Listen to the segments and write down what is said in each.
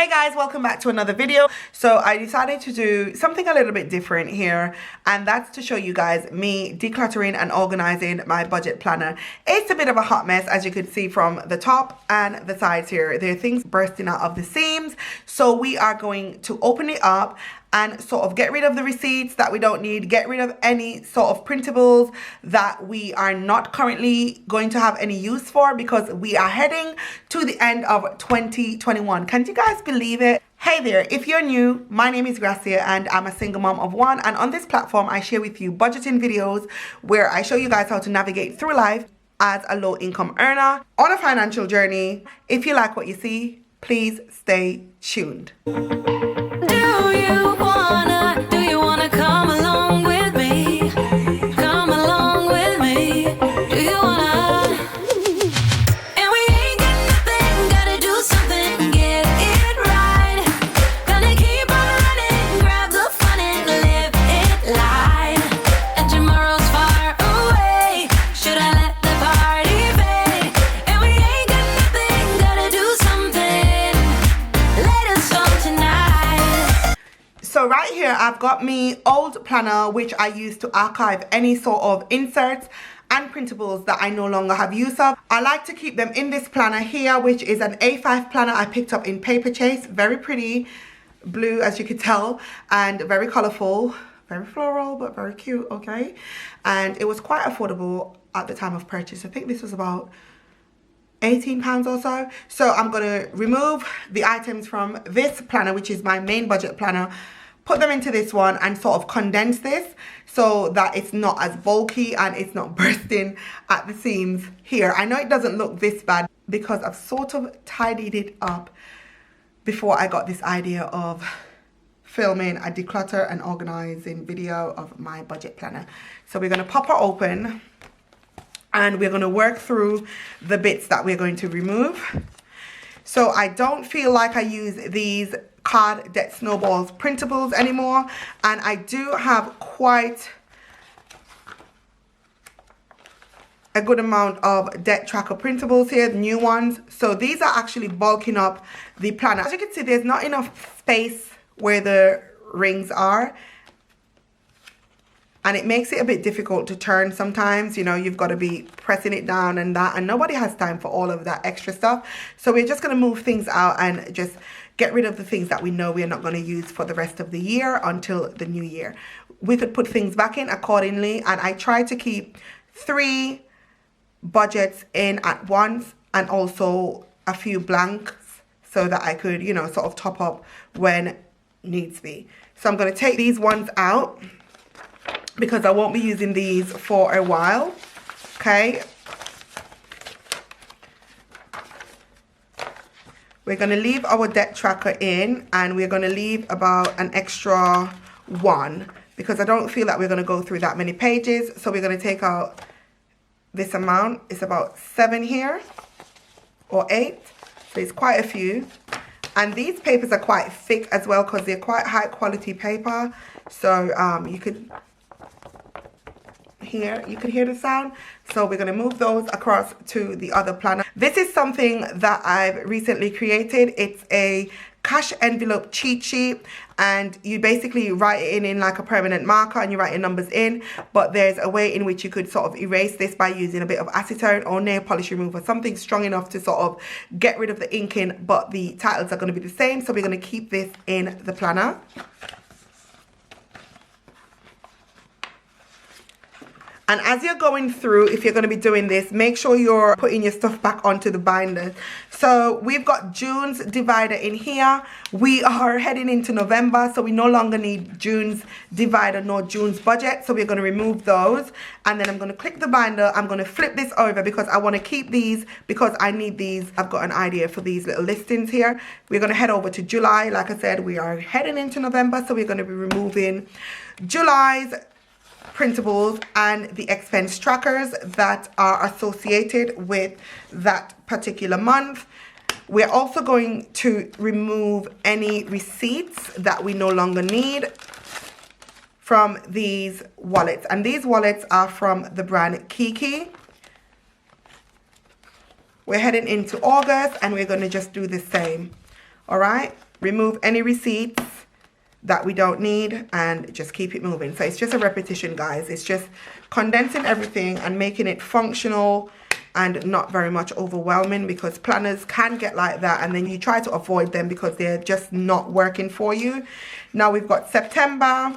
Hey guys, welcome back to another video. So I decided to do something a little bit different here, and that's to show you guys me decluttering and organizing my budget planner. It's a bit of a hot mess, as you can see from the top and the sides here. There are things bursting out of the seams, so we are going to open it up and sort of get rid of the receipts that we don't need, get rid of any sort of printables that we are not currently going to have any use for, because we are heading to the end of 2021. Can you guys believe it? Hey there, if you're new, my name is Gracia and I'm a single mom of one, and on this platform I share with you budgeting videos where I show you guys how to navigate through life as a low-income earner on a financial journey. If you like what you see, please stay tuned. Do you wanna come along with me? Come along with me. Do you wanna? And we ain't got nothing, gotta do something, get it right. Gonna keep on running, grab the fun and live it light. And tomorrow's far away, should I let the party fade? And we ain't got nothing, gotta do something, let us on tonight. So right here I've got me old planner, which I use to archive any sort of inserts and printables that I no longer have use of. I like to keep them in this planner here, which is an A5 planner I picked up in Paper Chase. Very pretty blue, as you can tell, and very colorful, very floral, but very cute. Okay, and it was quite affordable at the time of purchase. I think this was about £18 or so. So I'm gonna remove the items from this planner, which is my main budget planner, put them into this one and sort of condense this so that it's not as bulky and it's not bursting at the seams here. I know it doesn't look this bad because I've sort of tidied it up before I got this idea of filming a declutter and organizing video of my budget planner. So we're gonna pop her open and we're going to work through the bits that we're going to remove. So I don't feel like I use these card debt snowballs printables anymore, and I do have quite a good amount of debt tracker printables here, new ones. So these are actually bulking up the planner. As you can see, there's not enough space where the rings are, and it makes it a bit difficult to turn sometimes. You know, you've got to be pressing it down and that, and nobody has time for all of that extra stuff. So we're just going to move things out and just get rid of the things that we know we're not going to use for the rest of the year until the new year. We could put things back in accordingly, and I try to keep 3 budgets in at once and also a few blanks so that I could, you know, sort of top up when needs be. So I'm going to take these ones out because I won't be using these for a while. Okay, we're going to leave our debt tracker in, and we're going to leave about an extra 1 because I don't feel that we're going to go through that many pages. So we're going to take out this amount. It's about 7 here or 8, so it's quite a few. And these papers are quite thick as well because they're quite high quality paper. So you could hear the sound. So we're going to move those across to the other planner. This is something that I've recently created. It's a cash envelope cheat sheet, and you basically write it in like a permanent marker and you write your numbers in, but there's a way in which you could sort of erase this by using a bit of acetone or nail polish remover, something strong enough to sort of get rid of the inking, but the titles are going to be the same. So we're going to keep this in the planner. And as you're going through, if you're going to be doing this, make sure you're putting your stuff back onto the binder. So we've got June's divider in here. We are heading into November, so we no longer need June's divider nor June's budget. So we're going to remove those. And then I'm going to click the binder. I'm going to flip this over because I want to keep these because I need these. I've got an idea for these little listings here. We're going to head over to July. Like I said, we are heading into November, so we're going to be removing July's printables and the expense trackers that are associated with that particular month. We're also going to remove any receipts that we no longer need from these wallets, and these wallets are from the brand Kiki. We're heading into August and we're going to just do the same. All right, remove any receipts that we don't need, and just keep it moving. So it's just a repetition, guys. It's just condensing everything and making it functional and not very much overwhelming, because planners can get like that and then you try to avoid them because they're just not working for you. Now we've got September,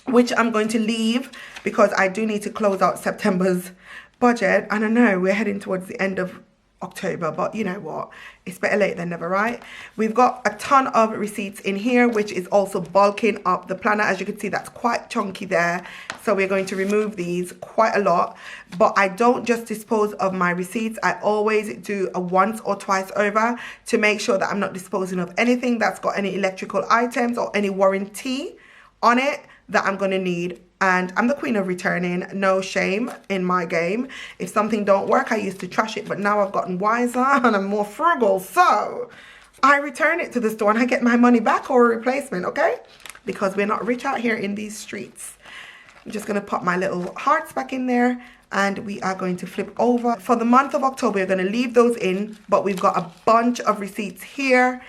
which I'm going to leave because I do need to close out September's budget. And I know we're heading towards the end of October, but you know what, it's better late than never, right? We've got a ton of receipts in here, which is also bulking up the planner. As you can see, that's quite chunky there, so we're going to remove these quite a lot. But I don't just dispose of my receipts, I always do a once or twice over to make sure that I'm not disposing of anything that's got any electrical items or any warranty on it that I'm going to need. And I'm the queen of returning, no shame in my game. If something don't work, I used to trash it, but now I've gotten wiser and I'm more frugal. So I return it to the store and I get my money back or a replacement, okay? Because we're not rich out here in these streets. I'm just going to pop my little hearts back in there, and we are going to flip over. For the month of October, we're going to leave those in, but we've got a bunch of receipts here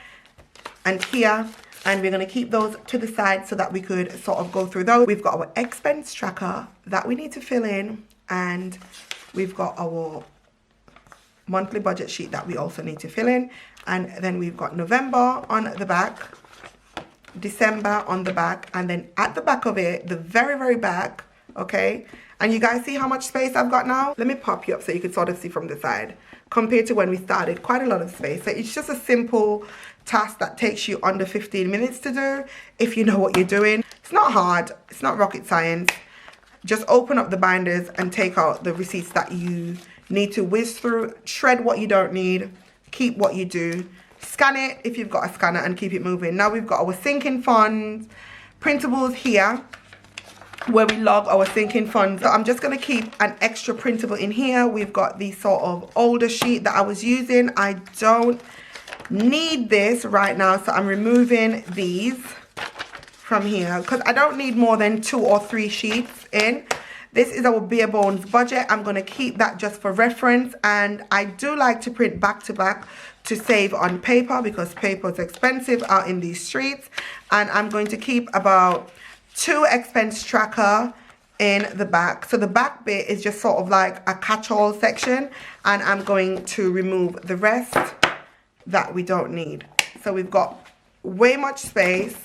and here. And we're going to keep those to the side so that we could sort of go through those. We've got our expense tracker that we need to fill in. And we've got our monthly budget sheet that we also need to fill in. And then we've got November on the back, December on the back. And then at the back of it, the very, very back, okay? And you guys see how much space I've got now? Let me pop you up so you can sort of see from the side. Compared to when we started, quite a lot of space. So it's just a simple task that takes you under 15 minutes to do if you know what you're doing. It's not hard, it's not rocket science. Just open up the binders and take out the receipts that you need to whiz through, shred what you don't need, keep what you do, scan it if you've got a scanner, and keep it moving. Now we've got our sinking funds, printables here where we log our sinking funds. So I'm just going to keep an extra printable in here. We've got the sort of older sheet that I was using. I don't need this right now, so I'm removing these from here because I don't need more than 2 or 3 sheets in. This is our bare bones budget. I'm going to keep that just for reference, and I do like to print back to back to save on paper because paper is expensive out in these streets. And I'm going to keep about 2 expense tracker in the back. So the back bit is just sort of like a catch-all section, and I'm going to remove the rest that we don't need. So we've got way much space,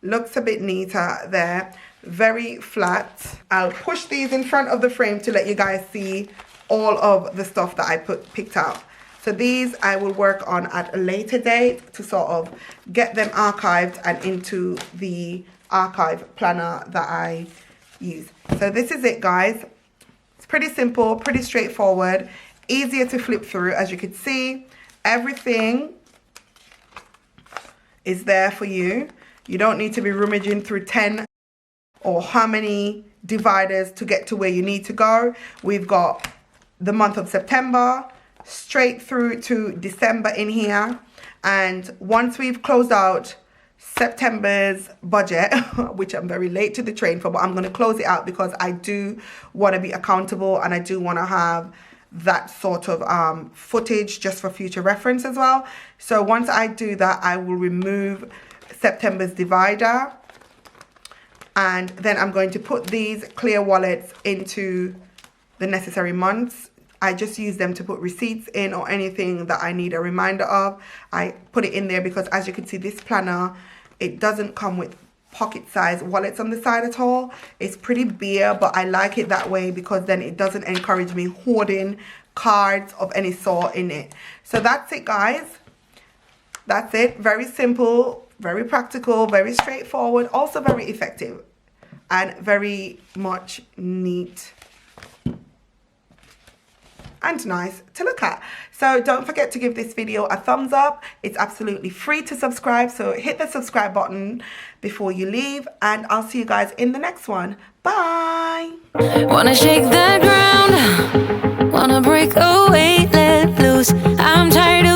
looks a bit neater there, very flat. I'll push these in front of the frame to let you guys see all of the stuff that I picked out. So these I will work on at a later date to sort of get them archived and into the archive planner that I use. So this is it, guys. It's pretty simple, pretty straightforward, easier to flip through. As you can see, everything is there for you. You don't need to be rummaging through 10 or how many dividers to get to where you need to go. We've got the month of September straight through to December in here. And once we've closed out September's budget, which I'm very late to the train for, but I'm going to close it out because I do want to be accountable and I do want to have that sort of footage just for future reference as well. So once I do that, I will remove September's divider, and then I'm going to put these clear wallets into the necessary months. I just use them to put receipts in or anything that I need a reminder of. I put it in there because, as you can see, this planner, it doesn't come with pocket size wallets on the side at all. It's pretty bare, but I like it that way because then it doesn't encourage me hoarding cards of any sort in it. So that's it, guys. That's it. Very simple, very practical, very straightforward, also very effective and very much neat and nice to look at. So don't forget to give this video a thumbs up. It's absolutely free to subscribe, so hit the subscribe button before you leave, and I'll see you guys in the next one. Bye. Wanna shake the ground, wanna break away, let loose. I'm tired of